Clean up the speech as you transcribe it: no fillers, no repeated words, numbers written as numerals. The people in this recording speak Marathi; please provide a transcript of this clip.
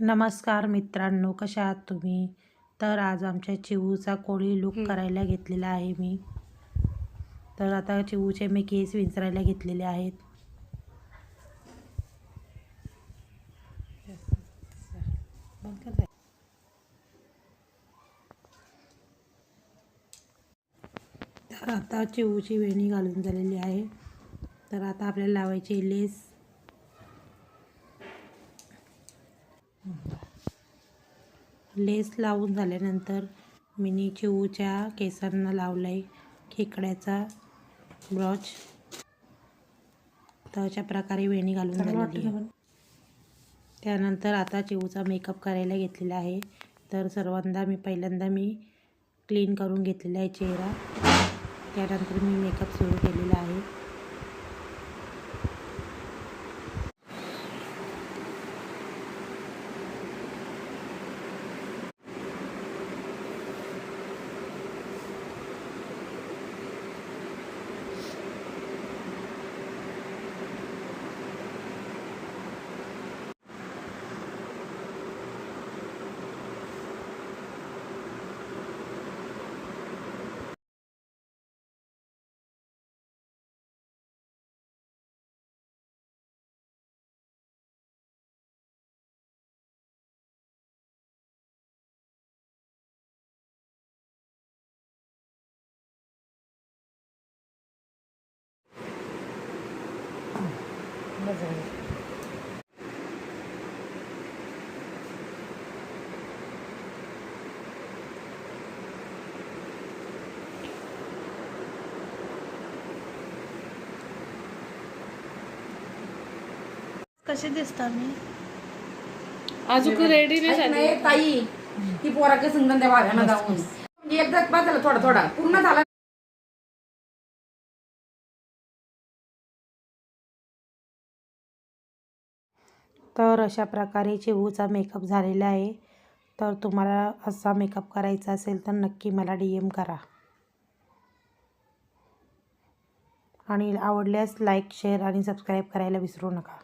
नमस्कार मित्रांनो, कशा आहात तुम्ही? तर आज आमच्या चिऊचा कोळी लूक करायला घेतलेला आहे मी. तर आता चिऊचे मी केस विंचरायला घेतलेले आहेत. तर आता चिऊची वेणी घालून झालेली आहे. तर आता आपल्याला लावायची लेस. लेस लावून झाल्यानंतर मी चिऊच्या केसांना लावलाय खेकड्याचा ब्रॉच. तर अशा प्रकारे वेणी घालून झालेली आहे. त्यानंतर आता चिऊचा मेकअप करायला घेतलेला आहे. तर पहिल्यांदा मी क्लीन करून घेतलेला आहे चेहरा. त्यानंतर मी मेकअप सुरू केलेला आहे. कसे दिसता मी अजून रेडी नाही झाली ताई ती पोराच्या संगन त्या वाघांना जाऊन म्हणजे एकदा बदल थोडा थोडा पूर्ण झाला. तर अशा प्रकारे चिऊचा मेकअप झालेला आहे. तर तुम्हाला असा मेकअप करायचा असेल तर नक्की मला DM करा. आणि आवडल्यास लाईक, शेअर आणि सबस्क्राईब करायला विसरू नका.